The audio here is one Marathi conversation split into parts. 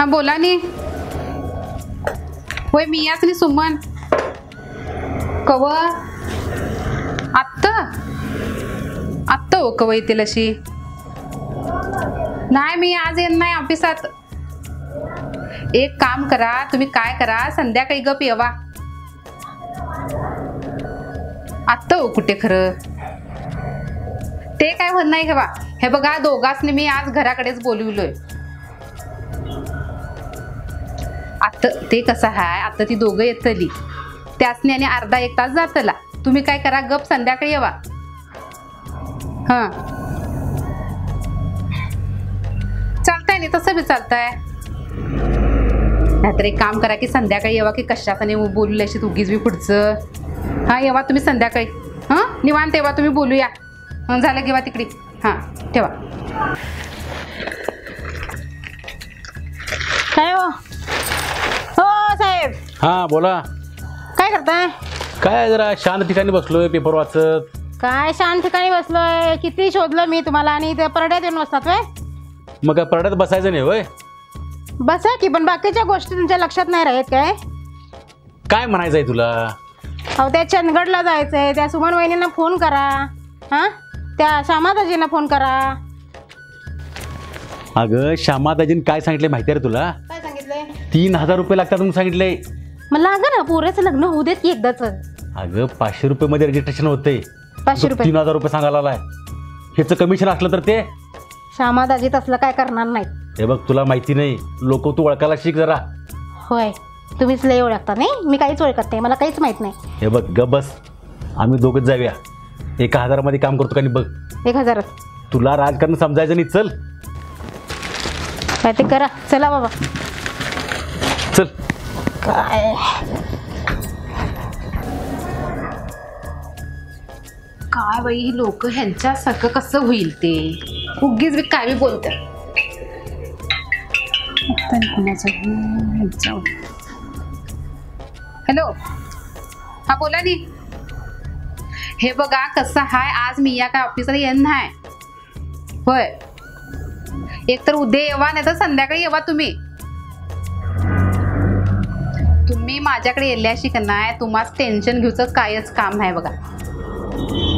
हा बोला नी. होय मी याच नी सुमन. कव आत्ता आत्ता हो कव येतील अशी. नाही मी आज येत नाही ऑफिसात. एक काम करा तुम्ही, काय करा संध्याकाळी गप येवा. आत्ता हो कुठे खरं ते काय म्हणणं नाही घेवा. हे बघा दोघांनी मी आज घराकडेच बोलवलोय. आता ते कसं आहे, आता ती दोघं येतली त्यासनी आणि अर्धा एक तास जातला. तुम्ही काय करा गप संध्याकाळी येवा. हा चालतंय नाही तसं बी चालतंय. नाहीतर एक काम करा की संध्याकाळी येवा की कशाने बोलूल्याशी उगीच बी पुढचं. हा येवा तुम्ही संध्याकाळी. हां निवांत येवा तुम्ही, बोलूया. झालं घेवा तिकडे. हां ठेवा. काय हो साहेब. हा बोला. काय करताय? काय जरा शांत ठिकाणी बसलोय पेपर वाचत. काय शांत ठिकाणी बसलोय? किती शोधलं मी तुम्हाला आणि ते परड्यात येऊन बसतात व्हय? मग काय परड्यात बसायचं नाही होय? बसा की, पण बाकीच्या गोष्टी तुमच्या लक्षात नाही राहत काय? काय म्हणायचंय तुला? अहो त्या चंदगडला जायचंय, त्या सुमन वहिनींना फोन करा. हा त्या श्यामादाजींना फोन करा. अगं श्यामादाजीन काय सांगितलंय माहिती आहे रे तुला? काय सांगितलंय? 3000 रुपये लागतात म्हणून सांगितलंय. मला अगं ना पोराचं लग्न होऊ देत की एकदाच. अगं 500 रुपये मध्ये रजिस्ट्रेशन होते. 500 रुपये? 3000 रुपये सांगायला आलाय. ह्याचं कमिशन असलं तर ते श्यामादाजी तसलं काय करणार नाहीत. हे बघ तुला माहिती नाही, लोक तू ओळखायला शिक जरा. होय तुम्हीच लय ओळखता. नाही मी काहीच ओळखत नाही, मला काहीच माहित नाही. हे बघ ग बस, आम्ही दोघंच जाऊया. 1000 मध्ये काम करतो का नाही बघ. 1000? तुला राजकारण समजायचं नाही. चल काय ते करा. चला बाबा. चल. काय काय बाई ही लोक ह्यांच्यासारखं कसं होईल ते. उगीच बी काय बी बोलतात. हॅलो हा बोला नी. हे बघा कसं हाय, आज मी या काय ऑफिसला येत नाही. होय एक तर उद्या येवा नाही तर संध्याकाळी येवा. तुम्ही माझ्याकडे येल्याशी का नाही तुम्हाला टेन्शन घ्यायचं कायच काम नाही बघा.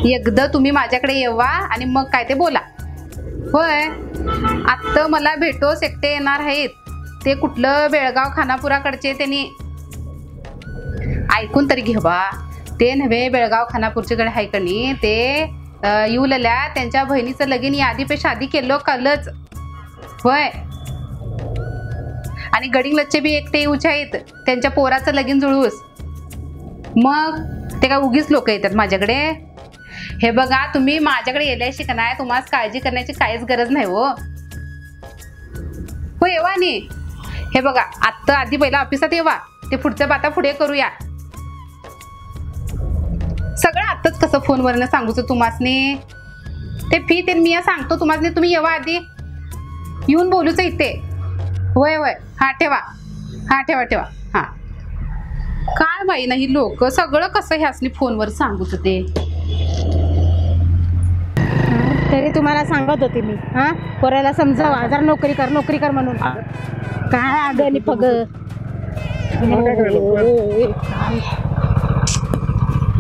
एकदा तुम्ही माझ्याकडे येवा आणि मग काय ते बोला. होय आत्ता मला भेटोस एकटे येणार आहेत. ते कुठलं बेळगाव खानापुराकडचे त्यांनी ऐकून तरी घेवा. ते नव्हे बेळगाव खानापूरचे कडे आहे कणी ते येऊलेल्या त्यांच्या बहिणीचं लगीन यादी पे शादी केलं कालच. होय आणि गडिंगलजचे बी एकटे येऊचे आहेत त्यांच्या पोराचं लगीन जुळूस. मग ते काय उगीच लोक येतात माझ्याकडे. हे बघा तुम्ही माझ्याकडे येल्याशी का नाही तुम्हाला काळजी करण्याची काहीच गरज नाही हो. हो येवा नी. हे बघा आत्ता आधी पहिला ऑफिसात येवा. ते पुढचं बाता पुढे करूया. सगळं आत्ताच कसं फोनवरनं सांगूच तुम्हासनी. ते फी ते मी सांगतो तुम्हासनी. तुम्ही येवा आधी, येऊन बोलूच इथे. होय होय हा ठेवा. हा ठेवा ठेवा. हा काय बाई नाही लोक सगळं कसं ह्यासनी फोनवर सांगूच ते. तरी तुम्हाला सांगत होते मी हा पोराला समजावा जरा नोकरी कर नोकरी कर म्हणून. काय अगं पग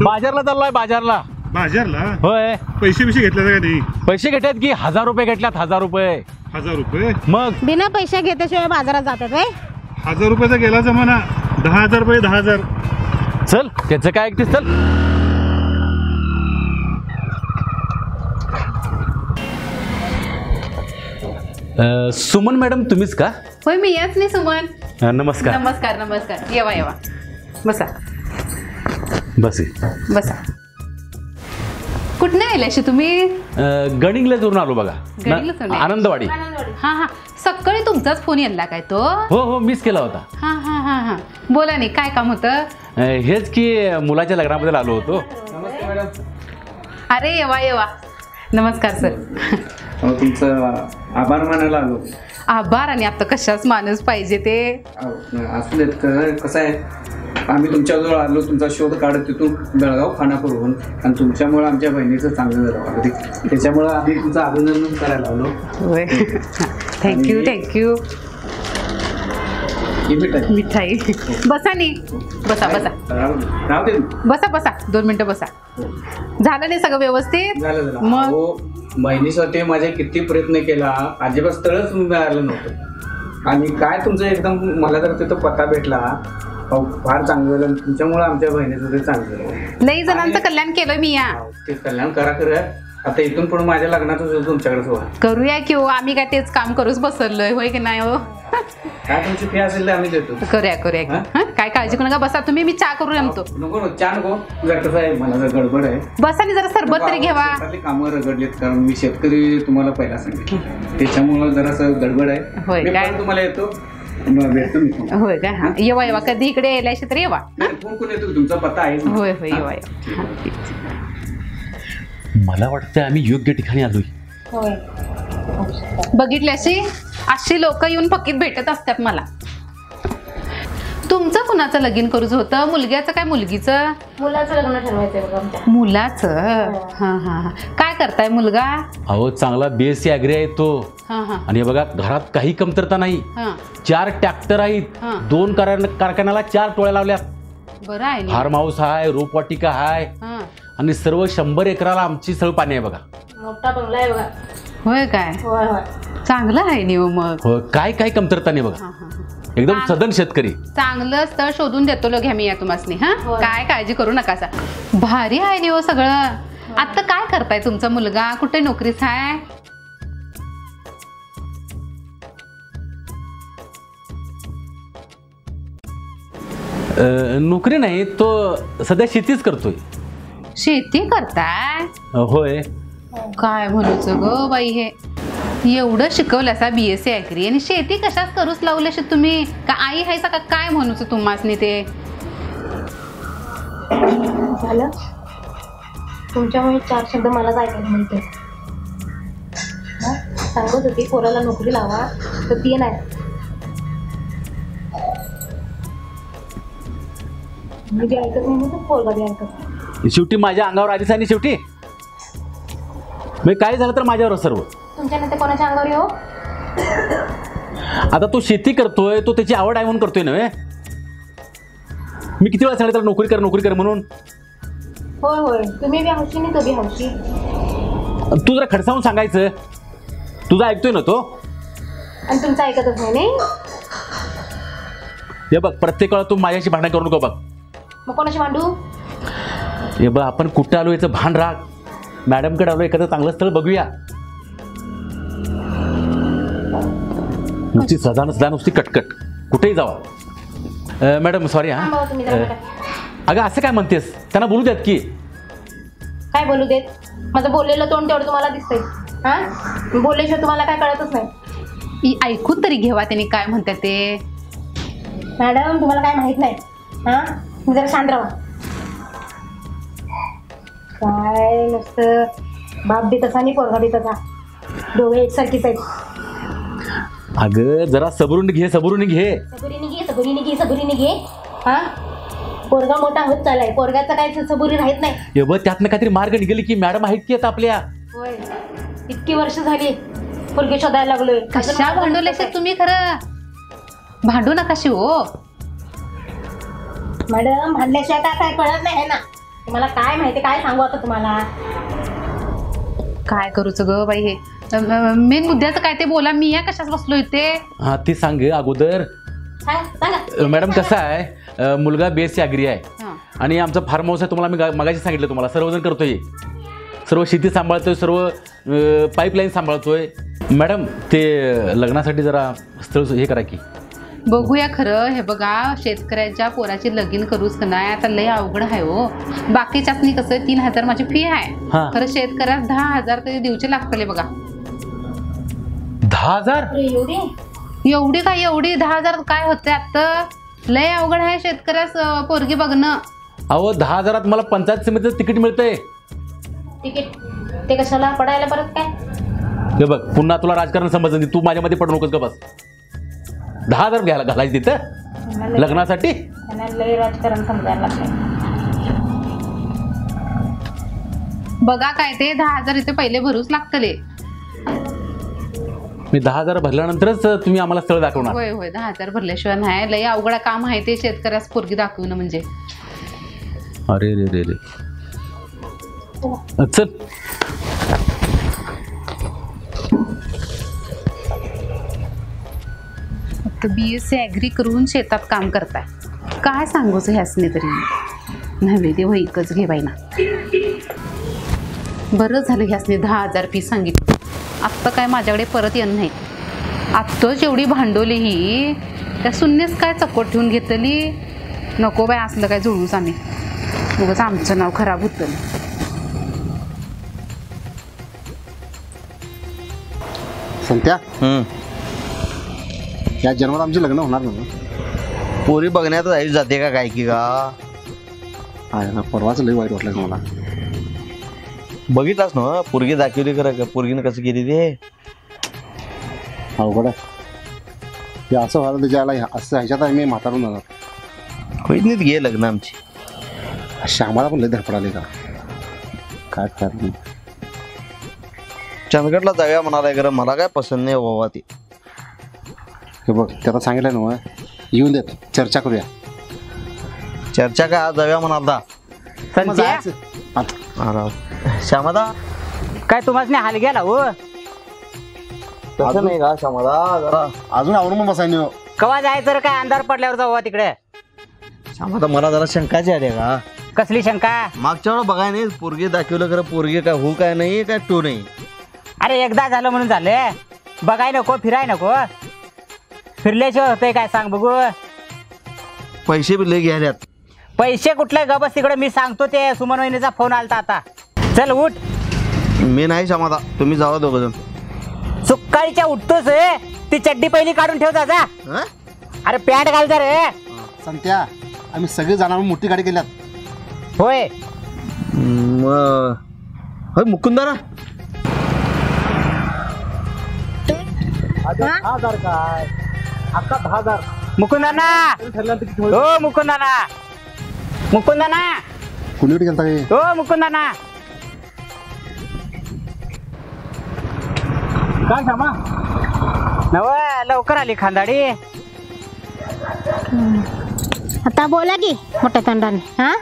बाजारला चाललोय. बाजारला? होय. पैसे घेतले का नाही? पैसे घेतात की 1000 रुपये घेतल्यात. 1000 रुपये. 1000 रुपये? मग बिना पैसे घेतल्याशिवाय बाजारात जातात व्हय? 1000 रुपयाचा गेला जमाना. 10,000 रुपये 10,000. चल त्याचं काय ऐकतेस. चल सुमन मॅडम तुम्हीच का? होय मी येत नाही सुमन. नमस्कार. नमस्कार नमस्कार. येवा येवा बसा बस बसा. कुठनं आल्याशी तुम्ही? गडिंगला जाऊन आलो बघा. आनंदवाडी. हा हा सकाळी तुमचाच फोन येला काय तो? हो हो मिस केला होता. हा हा हा हा बोला नाही काय काम होतं? हेच की मुलाच्या लग्नाबद्दल आलो होतो. अरे येवा येवा. नमस्कार सर. तुमचं आभार मानायला आलो. आभार आणि आता कशाच माणूस पाहिजे ते. असू देत. कसं आहे आम्ही तुमच्याजवळ आलो तुमचा शोध काढत तिथून बेळगाव खानापूरहून आणि तुमच्यामुळे आमच्या बहिणीचं चांगलं झालं अगदी. त्याच्यामुळं आम्ही तुमचं अभिनंदन करायला आलो. होय थँक्यू थँक्यू. ही मिठाई मिठाई बसा नी बसा बसा राहू दे. बसा बसा 2 मिनिटं बसा. झालं नाही सगळं व्यवस्थित? झालं मग? अहो, बहिणीसाठी माझे किती प्रयत्न केला, अजिबात स्थळच मिळालं नव्हतं. आणि काय तुमचं एकदम मला जर तिथं पत्ता भेटला, अहो, फार चांगलं झालं. तुमच्यामुळे आमच्या बहिणीचं ते चांगलं झालं. लई जणांचं कल्याण केलं मी या. ते कल्याण करा खरं. आता इथून पुढे माझ्या लग्नाचं सुद्धा तुमच्याकडेच व्हा. करूया की हो, आम्ही काय तेच काम करूच बसलोय होय की नाही हो? काय तुमची फी असेल ते आम्ही देतो. करूया करूया की. हं? काय काळजी करू नका, बसा तुम्ही, मी चहा करून आणतो. नको नको, चहा नको. जर कसं आहे, मला जर गडबड आहे. बसा आणि जरा सरबत तरी घेवा. शेतातली कामं रगडलीत, कारण मी शेतकरी तुम्हाला पहिला सांगितलं, त्याच्यामुळे जरासं गडबड आहे. होय मी काय? परत तुम्हाला येतो, मग भेटतो मी तुम्हाला. होय काय? हा येवा येवा, कधी इकडे यायला तर येवा. नाही, फोन कोण येतो, तुमचा पत्ता आहे ना? होय होय येवा येवा. हा, ठीक. मला वाटतं आम्ही योग्य ठिकाणी आलोय. होय. बघितल्याशी अशी लोक येऊन फकीत भेटत असतात मला. तुमचं कुणाचं लगीन करूच होतं? मुलग्याचं काय मुलगीचं? मुलाचं लग्न ठरवायचंय बघा आमच्या. मुलाचं? हा हा हा. काय करताय मुलगा? अहो चांगला BSc ॲग्री आहे तो. हा हा आणि हे बघा घरात काही कमतरता नाही. हा. 4 ट्रॅक्टर आहेत, हा. 2 कारखान्याला 4 टोळ्या लावल्यात. बरं आहे ना. फार्म हाऊस आहे, रोपवाटिका आहे हा. आणि सर्व 100 एकराला आमची सळ पाणी आहे बघा. मोठा बंगला आहे बघा. होय काय? होय होय. चांगलं आहे नि हो मग. हो, काय काय कमतरता नाही बघा. हा, हा, हा. एकदम सदन शेतकरी. चांगलं स्थळ शोधून देतो लो घ्या मी या तुम्हाला. हा होय. काय काळजी करू नका. भारी आहे नि हो सगळं. आता काय करताय तुमचा मुलगा? कुठे नोकरीच आहे? नोकरी नाही, तो सध्या शेतीच करतोय. शेती करताय? होय. काय म्हणूच ग बाई, हे एवढं शिकवल्यासा BSc ॲग्री आणि शेती कशाच करूच लावल्याशी तुम्ही? का आई हायसा का काय म्हणूच तुम्हासनी ते? झालं तुमच्यामुळे 4 शब्द मलाच ऐकायला मिळते. सांगत होती पोराला नोकरी लावा, तर ती नाही. मी बी ऐकत नाही म्हणून पोरगा बी ऐकत नाही. शेवटी माझ्या अंगावर आलीच आणि शेवटी मी काय झालं तर माझ्यावर सर्व. तुमच्या नेते कोणाच्या अंगावर येऊ? आता तो शेती करतोय, तो त्याची आवड आहे म्हणून करतोय नव्हे. मी किती वेळा सांगितलं त्याला नोकरी कर म्हणून. होय होय, तुम्ही बी हौशी नाही, तो बी हौशी. तू जरा खडसावून सांगायचं. तुझं ऐकतोय ना तो. आणि तुमचं ऐकतच नाही. हे बघ, प्रत्येक वेळा तू माझ्याशी भांडण करू नको बघ. मग कोणाशी भांडू? हे बघ, आपण कुठं आलो याचं भान राख. मॅडमकडे आलो, एखादं चांगलं स्थळ बघूया. नुसती सजा नसला, नुसती कटकट कुठेही जावा. मॅडम सॉरी हा. थांबा तुम्ही जरा बेटा. अगं असं काय म्हणतेस? त्यांना बोलू द्यात की. काय बोलू देत? माझं बोललेलं तोंड तेवढं तुम्हाला दिसतंय. हा, बोलल्याशिवाय तुम्हाला काय कळतच नाही. ऐकून तरी घेवा त्यांनी काय म्हणतात ते. मॅडम तुम्हाला काय माहित नाही. हा, तुम्ही जरा शांत राहा. काय नुसतं बाप बी तसा आणि पोरगा बी तसा, दोघे एकसारखीच आहेत. अगं जरा सबरून घे. सबुरीने घे. हा, पोरगा मोठा होत चालाय, पोरगाचा काय सबुरी राहत नाही. हे बघ, त्यातनं काहीतरी मार्ग निघाली की मॅडम आहेत की आता आपल्या. होय, इतकी वर्ष झाली पोरगी शोधायला लागलोय. कशा भांडवल्याशी तुम्ही? खरं भांडू नकाशी हो मॅडम. भांडल्याशिवाय काय कळत नाही आहे ना तुम्हाला. काय माहिती, काय सांगू आता तुम्हाला. काय करूच ग बाई. हे मेन मुद्द्याचं काय ते बोला. मी या कशाच बसलो इथे? हा ते सांग अगोदर. सांगा. मॅडम कसं आहे, मुलगा BSc ॲग्री आहे हा. आणि आमचा फार्म हाऊस आहे. तुम्हाला मी मगाशी सांगितलं, तुम्हाला सर्वजण करतोय. सर्व शेती सांभाळतोय, सर्व पाईपलाईन सांभाळतोय. मॅडम ते लग्नासाठी जरा स्थळ हे करा की. बघूया. खरं हे बघा, शेतकऱ्याच्या पोराची लगीन करूच का नाही आता लय अवघड आहे हो. बाकीच्यासनी कसं 3,000 माझी फी आहे. हा. खरं शेतकऱ्यास 10,000 तरी दिवचे लागतले बघा. 10,000? एवढी काय? एवढी 10,000 काय होते आता? लय अवघड आहे शेतकऱ्यास पोरगी बघणं. अहो 10,000 मला पंचायत समितीचं तिकीट मिळतंय. तिकीट ते कशाला पडायला परत काय? हे बघ, पुन्हा तुला राजकारण समजलं नाही. तू माझ्यामध्ये पडू नकोस का बस. 10,000 घ्यायला घालायचं तिथं लग्नासाठी? लय राजकारण समजायला लागलंय. बघा काय ते 10,000 इथे पहिले भरूच लागतले. मी 10,000 भरल्यानंतरच तुम्ही आम्हाला स्थळ दाखवणार. होय होय 10,000 भरल्याशिवाय नाही. लय अवघड काम आहे ते शेतकऱ्यास पोरगी दाखवणं म्हणजे. अरे रे रे रे चल. BSc ॲग्री करून शेतात काम करताय. काय सांगूच ह्यासने तरी नव्हे ते वैकच घे बाई ना. बरं झालं ह्यासने 10,000 फी सांगितलं. आत्ता काय माझ्याकडे परत येणं नाही. आत्ताच एवढी भांडवली ही त्या शून्यच काय चकोट ठेवून घेतली. नको बाय असलं काय जुळूच आम्ही. उगाच आमचं नाव खराब होतं. संत्या या जन्मात आमचे लग्न होणार ना. पोरी बघण्यात आई जाते का काय की का. आहे ना परवाच लई वाईट वाटलं मला. बघितलास ना पोरगी दाखवली खरं पोरगीनं कसं केली ते. अवघड आहे हे असं व्हायला त्याच्याला असं ह्याच्यात आम्ही म्हातारून जाणार. खोईनीत घे लग्न आमची. श्यामाला पण लई धडपड आली का काय खरं. चंदगडला जाऊया म्हणालाय खरं मला काय पसंत नाही बाबा ते. हे बघ त्याला सांगितलं ना येऊन देत चर्चा करूया. चर्चा काय आज जाऊया म्हणाला. श्यामादा काय तुम्हाला हाल गेला हो. तसं नाही का श्यामादा जरा अजून आवडून बसायला नाही. कवा जायचं रे काय अंधार पडल्यावर जाऊ तिकडे. श्यामादा मला जरा शंकाची आली का. कसली शंका. मागच्या वेळा बघाय नाही पोरगी दाखवलं खरं पोरगी काय हो काय नाही काय टू नाही. अरे एकदा झालं म्हणून झालं. बघाय नको फिराय नको. फिरल्याशिवाय होतंय काय सांग बघू. पैसे बी लय घ्यायल्यात. पैसे कुठले ग बस तिकडे. मी सांगतो ते सुमन वहिनीचा फोन आलता आता. चल उठ. मी नाही श्यामादा तुम्ही जावा दोघ जण. सुकाळीच्या उठतोस ती चड्डी पहिली काढून ठेव जा. अरे पॅन्ट घाल जा रे. संत्या आम्ही सगळे जाणार मोठी गाडी केल्यात. होय मुकुंदारा 10,000 काय आता 10,000 मुकुंदाना. हो मुकुंदाना. मुकुंदाना. कुणीकडे गेलता काय. हो मुकुंदाना. काय श्यामा नव लवकर आली खांदाडी. आता बोला की मोठ्या तोंडाने. हा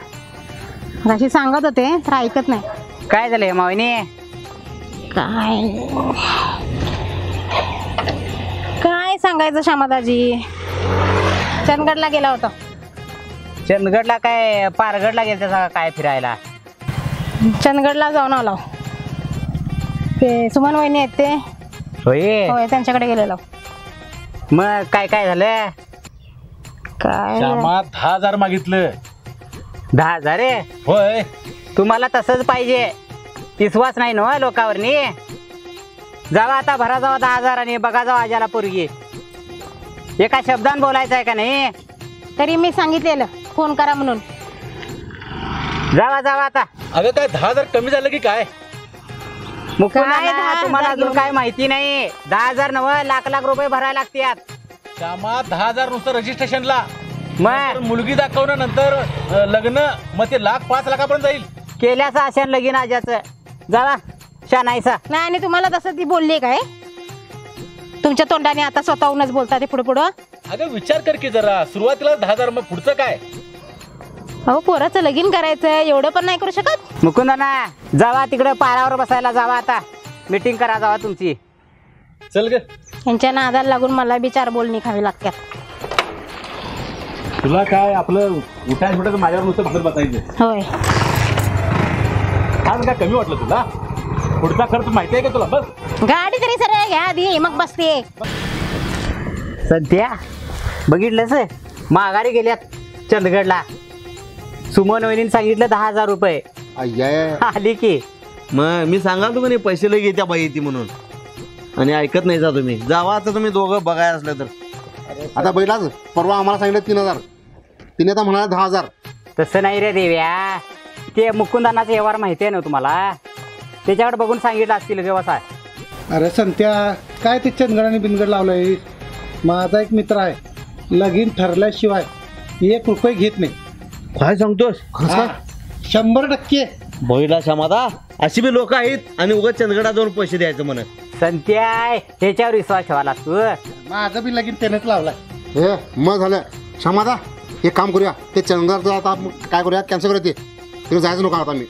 अशी सांगत होते तर ऐकत नाही. काय झालंय मावनी. काय सांगायचं श्यामादाजी. चंदगडला गेला होता. चंदगडला काय पारगडला गेलता काय फिरायला. चंदगडला जाऊन आलो. ते सुमन वहिनी आहेत ते. होय होय त्यांच्याकडे गेलेलो. मग काय काय झालं. काय श्यामा 10,000 मागितलं. 10,000 रे. होय तुम्हाला तसंच पाहिजे. विश्वास नाही ना लोकांवरनी. जावा आता भरा जावा 10,000 आणि बघा जावा आजाला पोरगी. एका शब्दान बोलायचं आहे का नाही. तरी मी सांगितलेलं फोन करा म्हणून. जावा जावा आता. अगं काय 10,000 कमी झालं की काय. मुकुंदाना, काय 10,000 तुम्हाला अजून काय माहिती नाही. 10,000 नव लाख लाख रुपये भरायला लागतात. श्यामा 10,000 नुसतं रजिस्ट्रेशनला. मग मुलगी दाखवणं नंतर लग्न मग ते 1,00,000-5 लाखापर्यंत जाईल. केल्याचं आशान लगीन आजाचं. जावा शानायचा. नाही आणि तुम्हाला तसं ती बोलली काय. तुमच्या तोंडाने आता स्वतःहूनच बोलता ते पुढे पुढं. अगं विचार कर की जरा. सुरुवातीला 10,000 मग पुढचं काय. अहो पोराचं लगीन करायचं एवढं पण नाही करू शकत. मुकुंदाना जावा तिकडे पारावर बसायला जावा आता. मीटिंग करा जावा तुमची. चल ग. यांच्या नादाला लागून मला बी 4 बोलणी खावी लागतात. तुला काय आपलं उठायचं म्हटलं माझ्यावर नुसतं भांडत बसायचं. होय आज काय कमी वाटलं तुला. पुढचा खर्च माहिती आहे का तुला. बस गाडी तरी सरळ घ्या आधी मग बसते. सध्या बघितलंच माघारी गेल्यात चंदगडला. सुमन वहिनीने सांगितलं 10,000 रुपये. अय्या आली की. मग मी सांगाल तुम्ही पैसे लय घेत्या बाई ती म्हणून. आणि ऐकत नाही जा तुम्ही. जावा आता तुम्ही दोघं बघाय असलं तर. आता बैलाच परवा आम्हाला सांगितलं 3,000. तिने आता म्हणाला 10,000. तसं नाही रे देव्या. ते मुकुंदानाचा व्यवहार माहिती आहे ना तुम्हाला. त्याच्याकडे बघून सांगितलं असतील व्यवसाय. अरे संत्या काय ते चंदगड आणि बिनगड लावलंय. माझा एक मित्र आहे लगीन ठरल्याशिवाय 1 रुपये घेत नाही. काय सांगतोस. हा, 100% बघितला क्षमता अशी बी लोक आहेत आणि उगाच चंदगडा जाऊन पैसे द्यायचं म्हणत. संत्याय त्याच्यावर विश्वास ठेवाला तू. माझं बी लगीन त्यानेच लावलाय. हे मग झालं क्षमादा एक काम करूया ते चंदगडचं आता काय करूया कॅन्सल करूया ते जायचं नको आता मी.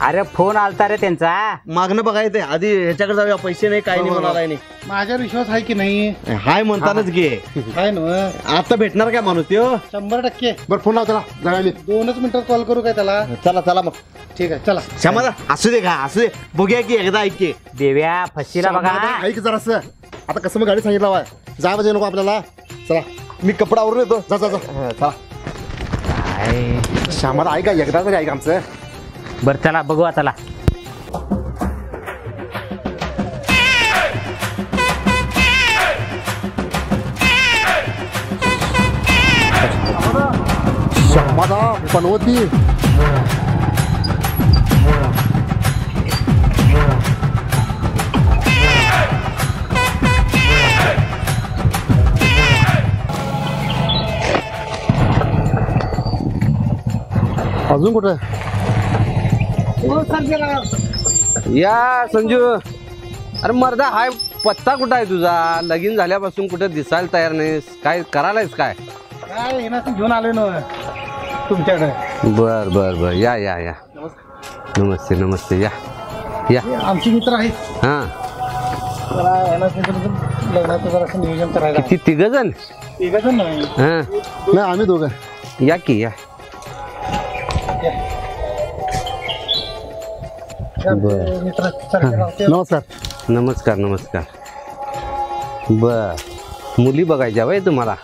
अरे फोन आलता रे त्यांचा. मागणं बघायचं आधी ह्याच्याकडे जाऊया पैसे नाही काही नाही म्हणाला नाही. माझ्यावर विश्वास आहे की नाही? हाय म्हणतानाच घे. आहे ना आता भेटणार काय माणूस त्यो? 100%. बरं फोन लाव त्याला जाऊया मी. 2च मिनिटात कॉल करू काय त्याला? चला चला मग. ठीक आहे चला. क्षमता असू दे का असू दे बघूया की एकदा ऐक की. देव्या फशीला बघा. ऐक जरासं आता कसं मग गाडी सांगितलं वाय जाय पाहिजे नको आपल्याला. चला मी कपडा आवरून येतो. जा जा जा चला. श्यामाला ऐका एकदा तरी ऐक आमचं. बरं चला बघू आता. श्यामादा पनवती अजून कुठे या संजू. अरे मर्दा हाय पत्ता कुठं आहे तुझा? लगीन झाल्यापासून कुठे दिसायला तयार नाहीस. काय करायलायस काय? काय हे ना घेऊन आलोय ना तुमच्याकडे. बर बर बर या या या. नमस्ते नमस्ते या या. आमचे मित्र आहेत. हा लग्नाचं जरा नियोजन करायला. किती तिघ जण? तिघजण नाही. हा नाही आम्ही दोघं. या की या. नमस्कार. नमस्कार नमस्कार. बर मुली बघायच्या वय तुम्हाला?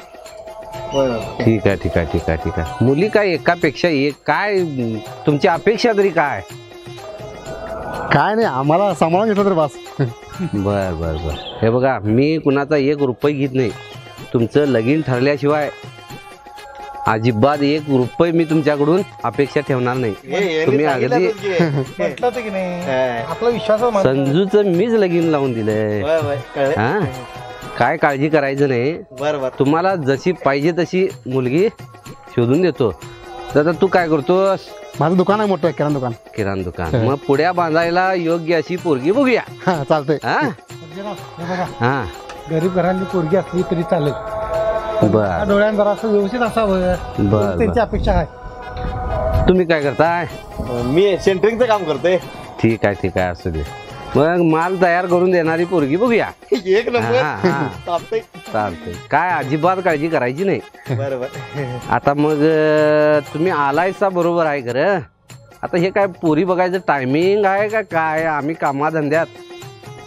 ठीक आहे ठीक आहे ठीक आहे ठीक आहे. मुली काय एकापेक्षा एक? काय तुमची अपेक्षा तरी काय? काय नाही आम्हाला सांभाळून घेतलं तर बस. बर बर बर. हे बघा मी कुणाचा 1 रुपये घेत नाही. तुमचं लगीन ठरल्याशिवाय अजिबात 1 रुपये मी तुमच्याकडून अपेक्षा ठेवणार नाही. तुम्ही अगदी म्हटलं होतं की नाही आपला विश्वास. संजूचं मीच लगीन लावून दिलंय. हा काय काळजी करायचं नाही. तुम्हाला जशी पाहिजे तशी मुलगी शोधून देतो. तर तू काय करतोस? माझं दुकान आहे मोठं किराणा दुकान. किराणा दुकान. मग पुढ्या बांधायला योग्य अशी पोरगी बघूया. चालतंय. हा गरीब घरांची पोरगी असली तरी चालेल. बर डोळ्यात जरा असं व्यवस्थित असावं. बर त्यांची अपेक्षा आहे. तुम्ही काय करताय? मी सेंटरिंगचं काम करतोय. ठीक आहे ठीक आहे असू दे. मग माल तयार करून देणारी पोरगी बघूया. एक चालतंय. काय अजिबात काळजी करायची नाही. बरोबर. आता मग तुम्ही आलायसा बरोबर आहे खरं. आता हे काय पोरी बघायचं टायमिंग आहे का काय? आम्ही कामाधंद्यात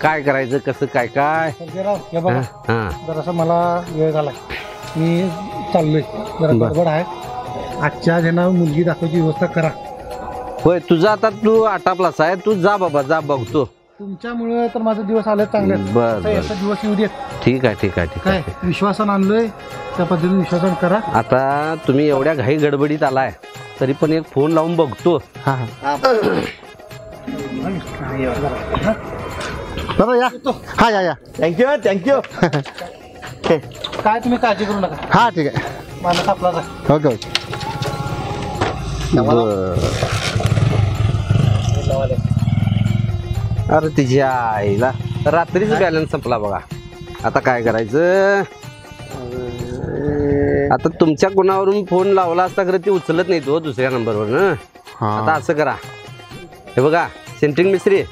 काय करायचं कसं काय काय? हे बघा हा जरासा मला वेळ झाला. मी चाललोय जरा गडबड आहे. आजच्या ज्यांना मुलगी दाखवायची व्यवस्था करा. होय तुझा आता तू आटापलास आहे. तू जा बाबा जा बघतो. तुमच्यामुळे तर माझा दिवस आले चांगले. बर बर दिवस येऊ देत. ठीक आहे ठीक आहे ठीक काय आहे. विश्वासानं आणलोय त्या पद्धतीने विश्वासानं करा. आता तुम्ही एवढ्या घाई गडबडीत आलाय तरी पण एक फोन लावून बघतो. बरं या. हा या या. Thank you thank you. काय तुम्ही काळजी करू नका. हा ठीक आहे. माणूस आपलाच आहे. Okay okay. अरे तिच्या आईला रात्रीच बॅलन्स संपला बघा. आता काय करायचं? आता तुमच्या कोणावरून फोन लावला असता खरं ती उचलत नाही तो दुसऱ्या नंबरवर ना. आता असं करा हे बघा सेंट्रिंग मिस्त्री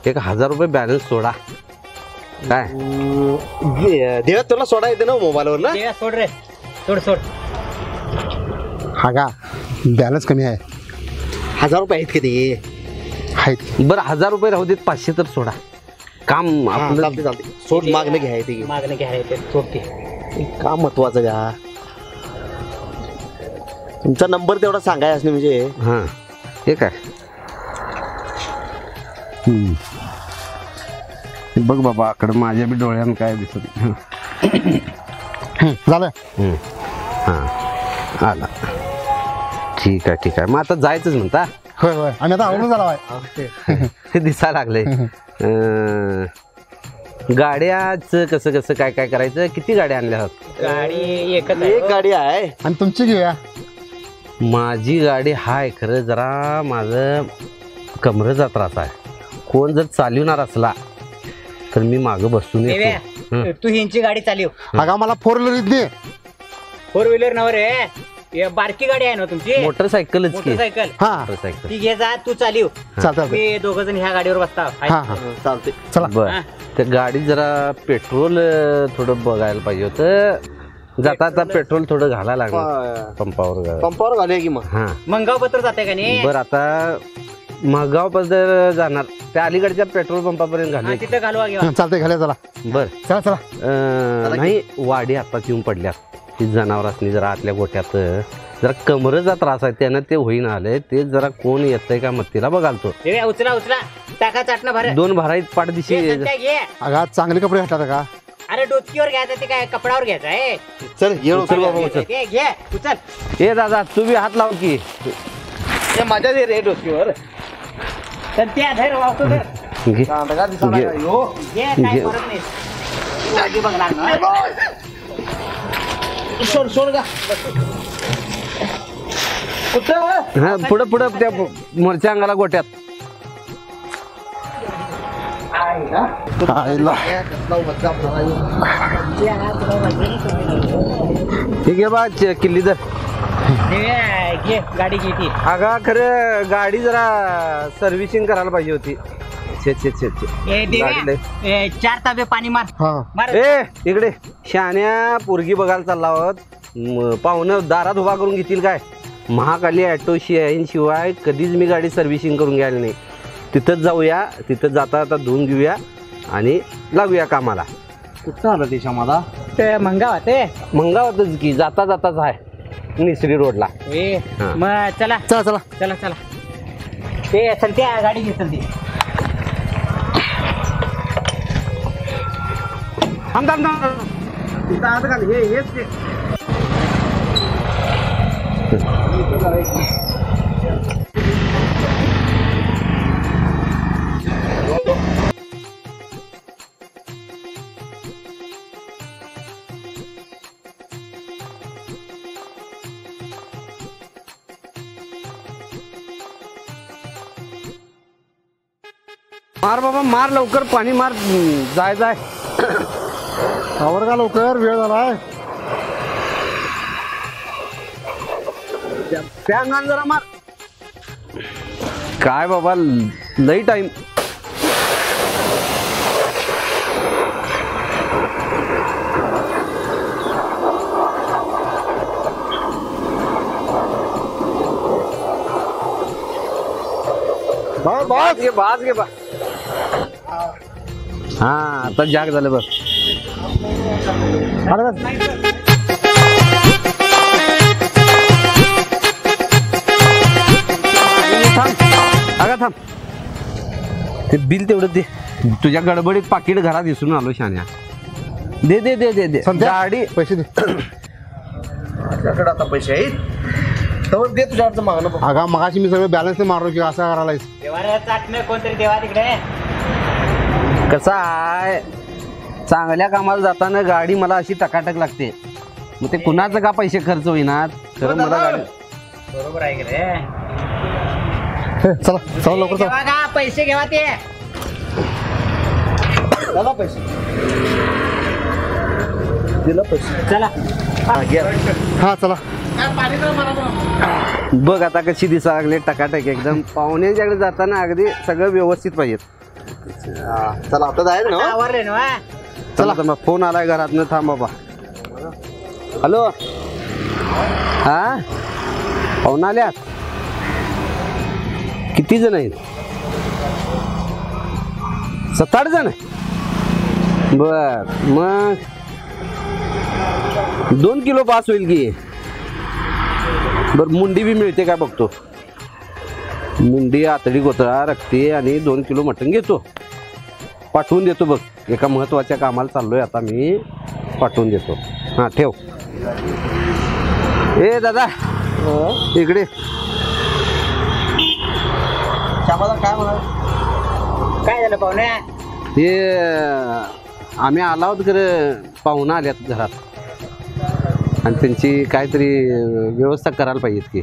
1000 रुपये बॅलन्स सोडा. काय देवा तुला सोडा येते ना मोबाईलवर ना? सोड रे सोड सोड. हा का बॅलन्स कमी आहे. 1000 रुपये आहेत किती आहेत? बरं 1000 रुपये राहू देत. 500 तर सोडा. काम आपलं चालते. सोड मागणं घ्यायचे. मागणं घ्यायला सोडते. काम महत्वाचं का? तुमचा नंबर तेवढा सांगाय असणे म्हणजे. हां हे काय बघ बाबा आकडे माझ्या बी डोळ्यानं काय दिसत झालं. हां आला. ठीक आहे ठीक आहे. मग आता जायचंच म्हणता? होय होय आम्ही आता आवडून झाला आहे. दिसायला लागले. गाड्याच कसं कसं काय काय करायचं? किती गाड्या आणल्या आहात? गाडी एक गाडी आहे. आणि तुमची घेऊया. माझी गाडी हाय खरं जरा माझं कमरेचा त्रास आहे. कोण जर चालवणार असला तर मी मागं बसून येतो. तू हिंची गाडी चालव. अगा मला 4 व्हीलर येत नाही. 4 व्हीलर नवर रे, बारकी गाडी आहे ना तुमची? मोटरसायकलच की. मोटरसायकल. हा मोटरसायकल ती घे जा, तू चालव. चालतं. मी 2 जण ह्या गाडीवर बसता. हा हा चालते. चला. बर. त्या गाडीत जरा पेट्रोल थोडं बघायला पाहिजे होतं. जाता आता पेट्रोल थोडं घालायला लागलं पंपावर. पंपावर घालूया की मग. हा मंगाव पत्र जाते का नाही? बर. आता महागाव पद्धत जाणार त्या अलीकडच्या पेट्रोल पंपापर्यंत हा, घालू. तिथं घालवा घेवा. चालतंय घाल्या चला. बर. चला चला. नाही वाडी आताच येऊन पडल्यात. ती जनावरांनी जरा आतल्या गोट्यात जरा कमरेचा त्रास आहे त्यानं ते होईना आले. ते जरा कोण येतंय का मत्तीला बघालतो. उचला उचला, टाका चाटणं भर. 2 भराईत पाठदिशी. घे. अगा चांगले कपडे घातला का? अरे डोचकीवर घ्यायचं, ते काय कपडावर घ्यायचं आहे? चल येऊ. उचल बाबा उचल. घे उचल. ए दादा तू बी हात लाव की. माझ्या दे रे डोक्यावर. तर त्या धैर्य वावतो तर. घे. दांडगा दिसायला घे. काय हो? घे, काय फरक नाही. तू आधी बघणार ना. सोड सोड का कुठं? हा पुढं पुढं त्या मोरच्या अंगाला गोट्यात. ठीक आहे बा किल्ली जर. घे गाडी घे ती. अगा खरं गाडी जरा सर्व्हिसिंग करायला पाहिजे होती. छे छे छे छे. गाडी लय. 4 तांबे पाणी मार. हा मार. ए इकडे शान्या पोरगी बघायला चालला आहोत. पाहुणं दारात उभा करून घेतील काय? महाकाली ॲटो शिवाय कधीच मी गाडी सर्व्हिसिंग करून घ्यायला नाही. तिथंच जाऊया. तिथं जाता आता धुवून घेऊया आणि लागूया कामाला. कुठं आलं ते शमादा? ते मंगावा ते मंगावतच की जाता जाताच आहे निसरी रोडला. हा. मग चला चला चला. चला चला. ते चलते गाडी घे चलते. थांब थांब थांब. इथं आत घाल. हेच ते. मार बाबा मार लवकर पाणी मार. जाय जाय. आवर का लवकर, वेळ झालाय. त्या अंगाने जरा मार. काय बाबा लई टाइम. बस घे बाज घे बा. हा आता जाग झालं बस. अगं थांब. ते बिल तेवढं दे. तुझ्या गडबडीत पाकिट घरात विसरून आलो शान्या. दे दे दे दे दे. गाडी पैसे दे. माझ्याकडे आता पैसे आहेत तर दे तुझ्याकडचं मागणं. अगा मगाशी मी सगळं बॅलन्स नाही मारलो की असं करायला. देवाला चाटणं कोणतरी देवा तिकडे. कसं आहे चांगल्या कामाला जाताना गाडी मला अशी टकाटक लागते. मग ते कुणाचं का पैसे खर्च होईना. खरं मला गाडी बरोबर आहे की रे. चला चला लवकर चला. घेवा का पैसे घेवा ते. चला पैसे दिलं पैसे. चला हा चला. बघ आता कशी दिसा लागले टकाटक एकदम. पाहुण्यांच्याकडे जाताना अगदी सगळं व्यवस्थित पाहिजे. चला आता जायचं ना. आवरले ना. चला तर मग फोन आलाय घरातनं. थांब बाबा. हॅलो. हा पाहुणा आल्यात. किती जण आहेत? 7-8 जण. बर मग 2 किलो पास होईल की. बर मुंडी बी मिळते काय बघतो. मुंडी आतडी गोतळा रक्ती आणि 2 किलो मटण घेतो. पाठवून देतो बघ. एका महत्वाच्या कामाला चाललोय आता मी. पाठवून देतो. हा ठेव. ए दादा इकडे. श्यामाला काय म्हणा. काय झालं पाहुणे? हे आम्ही आलो आहोत खरं पाहुणा आल्यात घरात आणि त्यांची काहीतरी व्यवस्था करायला पाहिजेत की.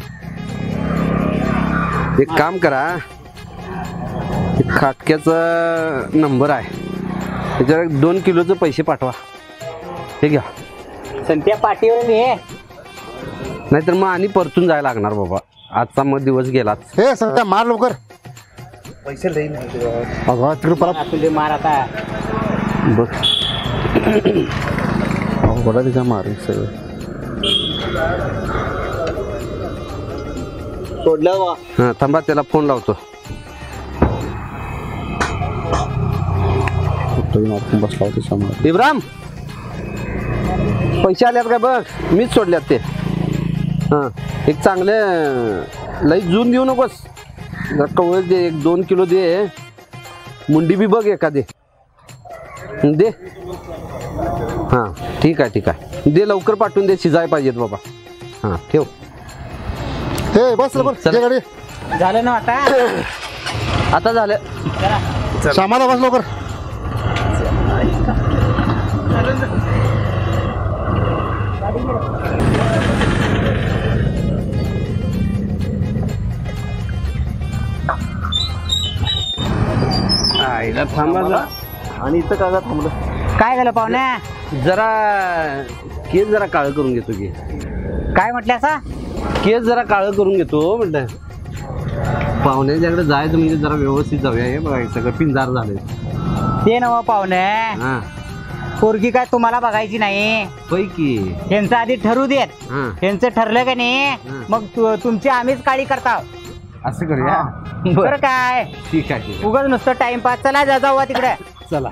एक काम करा खाटक्याचा नंबर आहे, त्याच्यावर 2 किलोचे पैसे पाठवा. हे घ्या. संत्या पाठीवर घे. नाहीतर मग आणि परतून जायला लागणार बाबा. आजचा मग दिवस गेलाच. हे सध्या मार लवकर. पैसे लई नाही अगं तिकडे परत तुझे मार आता. बघ बघा तिच्या मार सगळं सोडलं बा. हां थांबा, त्याला फोन लावतो. बसला होता इब्राहिम, पैसे आल्यात का बघ. मीच सोडल्यात ते. हां एक चांगले लई जून देऊ नकोस. कवळ दे, 1-2 किलो दे. मुंडी बी बघ एखादी दे. हां ठीक आहे दे, लवकर पाठवून दे. शिजाय पाहिजेत बाबा. हां ठेव. हे बस लवकर ये गाडी. झालं ना आता झालं. श्यामाला बस लवकर. आईला थांबा जरा. आणि इथं काका थांबलं. काय झालं पाहुण्या? जरा केस जरा काळं करून घेतो की. काय म्हटलं असा? केस जरा काळं करून घेतो म्हटलं. पाहुण्याच्याकडे जायचं म्हणजे जरा व्यवस्थित जाऊया. हे बघा सगळं पिंजार झालंय. ते नव पाहुणे, हां पोरगी काय तुम्हाला बघायची नाही. होय की. यांचं आधी ठरू देत. हां यांचं ठरलं का नाही मग तुमची आम्हीच काळी करता. असं करूया. बरं काय ठीक आहे. उगाच नुसतं टाइमपास. चला जाऊ तिकडे. चला.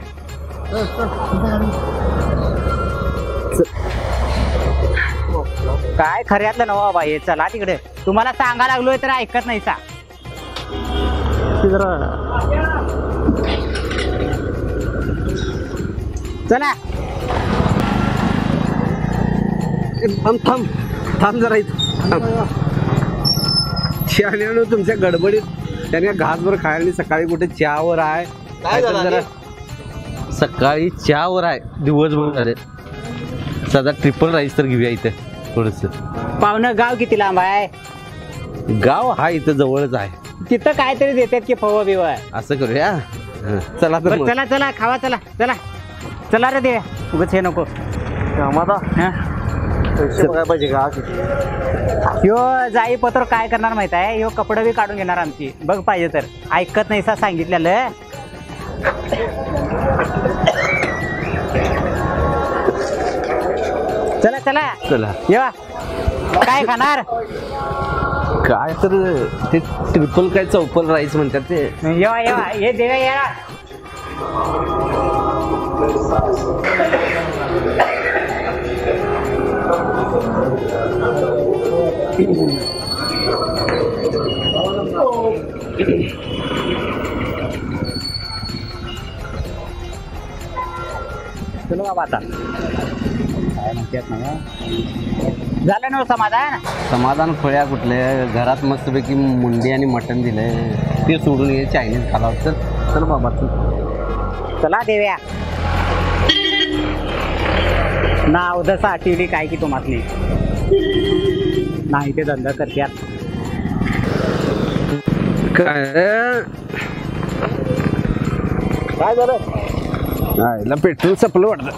काय खऱ्यातलं नवा बाबा हे. चला तिकडे. तुम्हाला सांगा लागलोय तर ऐकत नाही सा. चला थांब जरा इथं. त्याने तुमच्या गडबडीत त्याने घासभर खायला. सकाळी कुठे चहावर आहे. काय झालं जरा सकाळी चहावर आहे. दिवसभर झाले. साधा ट्रिपल राईस तर घेऊया इथे थोडस. पाहुणं गाव किती लांब आहे? गाव हा इथं जवळच आहे. तिथं काहीतरी देतात की फव बिव. असं करूया. चला तर मग. चला खावा. चला रे दे. उगाच हे नको. पैसे बघायला पाहिजे का किती. ह्यो जाई पत्र काय करणार माहित आहे? ह्यो कपडे बी काढून घेणार आमची. बघ पाहिजे तर. ऐकत नाही सा सांगितलेलं. चला येवा. काय खाणार? काय तर ते ट्रिपल काय चौपल राईस म्हणतात ते. येवा हे देवा येवा. चलो बाबा आता काय म्हणतात ना. झालं ना समाधान खोळ्या कुठले. घरात मस्तपैकी मुंडी आणि मटण दिलंय. ते सोडून हे चायनीज खाला. चल बाबा चला देव्या. नाव जसं आठवली काय की तुम्हाला नाही ते धंदा करतात. काय झालं? याला पेट्रोल संपलं वाटतं.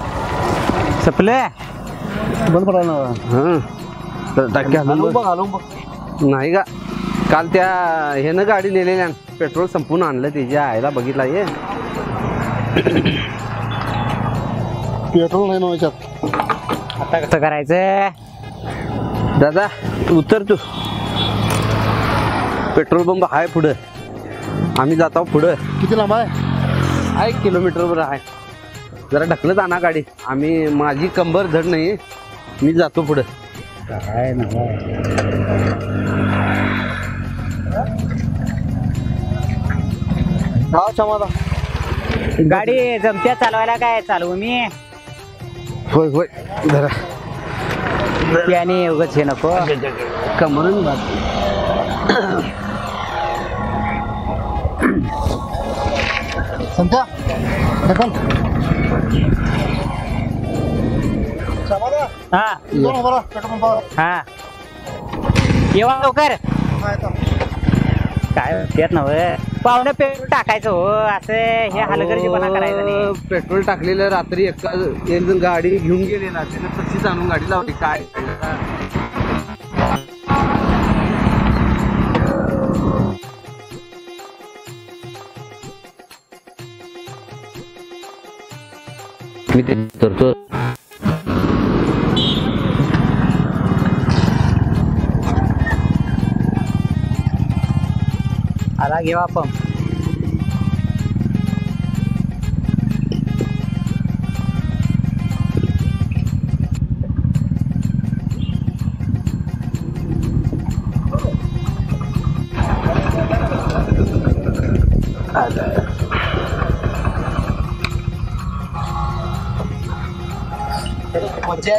संपलं बंद पडा ना. हां टाक्या घालून बघ. नाही का काल त्या ह्यानं गाडी नेलेल्या पेट्रोल संपून आणलं. त्याच्या आईला बघितला हे. पेट्रोल नाही ना याच्यात. आता कसं करायचं? दादा उतर तू. पेट्रोल पंप आहे पुढं. आम्ही जातो पुढं. किती लांब आहे? 1 किलोमीटरवर आहे. जरा ढकलत आणा गाडी. आम्ही माझी कंबर धड नाही. मी जातो पुढं. काय ना गाडी जमत्या चालवायला. काय चालवू मी? होय जरा त्याने उगाच हे नको. कमरून संध्या ढकल. हा येवा लवकर. काय त्यात नव्हे पाहुणे पेट्रोल टाकायचं हो, असं हे हलगर्जीपणा करायचं नाही. पेट्रोल टाकलेलं रात्री एक जण गाडी घेऊन गेले ना, त्याने तशीच आणून गाडी लावली. काय मी ते करतो. आला घेवा पंप.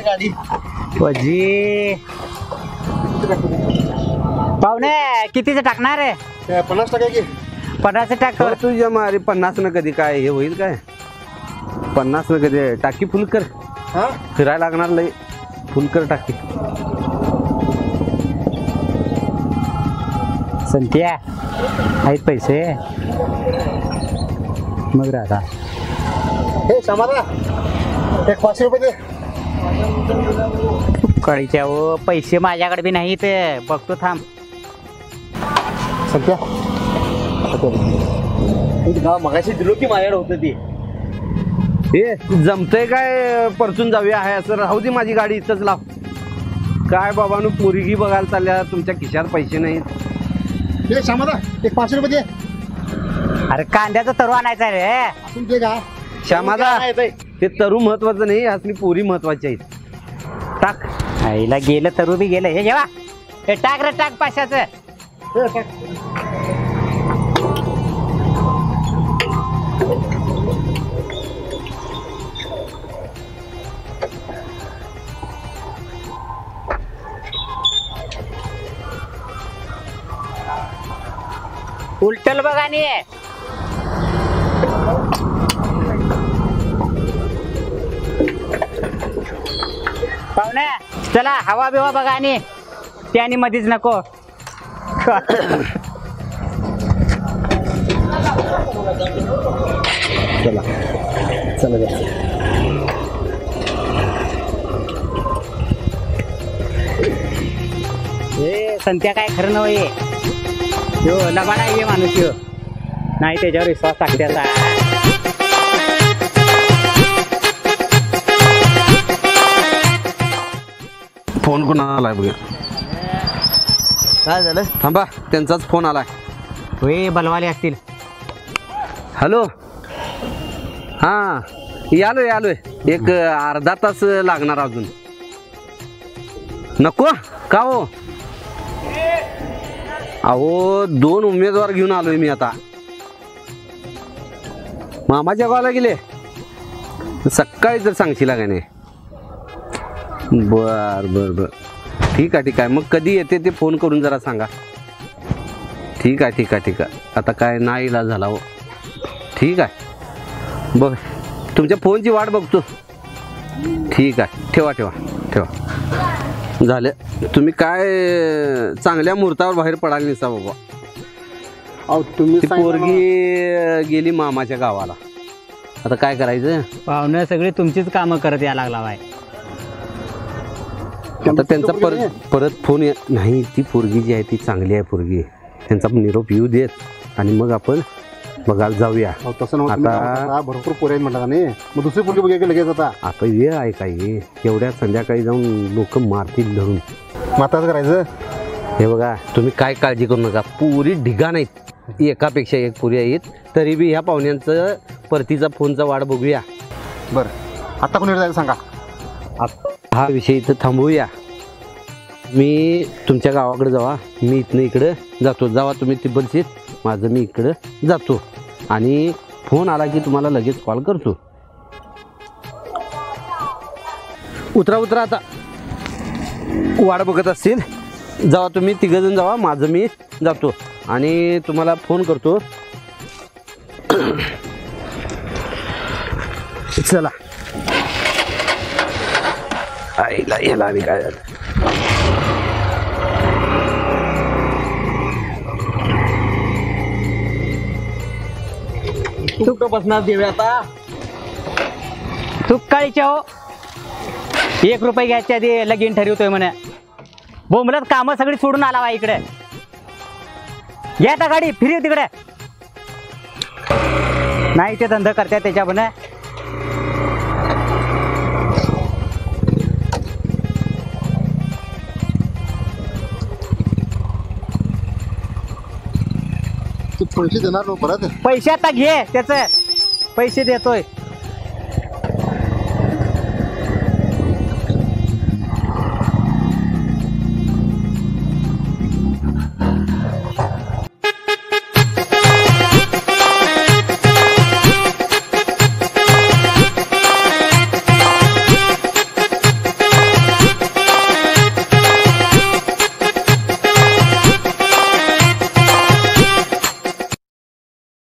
गाडी वजी पाहुणे कितीचं टाकणार आहे? 50% की 50 टाक. तुझ्या मारे 50 न कधी काय हे होईल काय? 50 न कधी टाकी फुल कर. फिरायला लागणार लय, फुल कर टाकी. संत्या आहेत पैसे मग राहता. हे समाधा एक 500 रुपये दे. कळीच्या हो, पैसे माझ्याकडे बी नाहीत, बघतो थांब. संत्या मगाशी दिलो की माझ्याकडे होतं ते. हे जमतंय काय? परतून जाऊया आहे असं राहू दे, माझी गाडी इथंच लाव. काय बाबांनो, पोरगी बघायला चालल्या, तुमच्या खिशात पैसे नाहीत. हे समाधा एक 500 रुपये दे. अरे कांद्याचा तरू आणायचा रे. आपण दे का श्यामादा, ते तरू महत्वाचं नाही, असली पोरी महत्वाची आहेत. टाक. आईला गेलं तरू बी गेलं. हे जेव्हा हे टाक रे, टाक 500चं. उलटल बघा नी. पाहुणे चला, हवा बिवा बघा आणि त्याने मधीच नको. चला चला. हे संत्या काय खरं नव्हे, हो लबाडा ये माणूस यो, नाही त्याच्यावर विश्वास टाकत्याचा. फोन कोणाला आलाय बघा. काय झालं? थांबा, त्यांचाच फोन आलाय. होय बलवाले असतील. हॅलो, हां यालोय यालोय. एक अर्धा तास लागणार अजून. नको का हो? अहो 2 उमेदवार घेऊन आलोय मी आता. मामाच्या गावाला गेले, सकाळी जर सांगशील का नाही? बर बर बर, ठीक आहे ठीक आहे. मग कधी येते ते फोन करून जरा सांगा. ठीक आहे ठीक आहे ठीक आहे. आता काय नाही इलाज झाला हो. ठीक आहे, बघ तुमच्या फोनची वाट बघतो. ठीक आहे, ठेवा ठेवा ठेवा. झालं, तुम्ही काय चांगल्या मुहूर्तावर बाहेर पडायला निसा बाबा. अहो तुम्ही ती पोरगी गेली मामाच्या गावाला, आता काय करायचं? पाहुणे सगळे तुमचीच कामं करत या लागला बाय. आता त्यांचा परत फोन नाही. ती पोरगी जी आहे ती चांगली आहे पोरगी, त्यांचा निरोप येऊ देत आणि मग आपण बघायला जाऊया. तसं आता भरपूर पोरे म्हटलं का नाही, मग दुसरी पोरगी बघायला लगेच. आता वेळ आहे काय? एवढ्या संध्याकाळी जाऊन लोक मारतील धरून. माताच करायचं. हे बघा, तुम्ही काय काळजी करू नका. पुरी ढिगा नाहीत, एकापेक्षा एक पुरी आहेत. तरी बी ह्या पाहुण्यांचं परतीचा फोनचा वाट बघूया. बरं, आता कोणी जायचं सांगा. हा विषय इथं थांबवूया. मी तुमच्या गावाकडे जावा, मी इथनं इकडं जातो. जावा तुम्ही तिब्बलशीत, माझं मी इकडं जातो. आणि फोन आला की तुम्हाला लगेच कॉल करतो. उतरा उतरा, आता वाट बघत असतील. जावा तुम्ही तिघंजण जावा, माझं मी जातो आणि तुम्हाला फोन करतो. चला. आईला याला आणि काय झालं? तू कुठं बसणार देवे आता? तू काळीच्या हो 1 रुपये घ्यायच्या आधी लगीन ठरवतोय म्हणे. बोंबलत कामं सगळी सोडून आला बा इकडे. घ्या आता गाडी फिरी तिकडे. नाही ते धंदा करतात त्याच्या म्हणे. तू पैसे देणार नो परत? पैसे आता घे त्याच पैसे देतोय.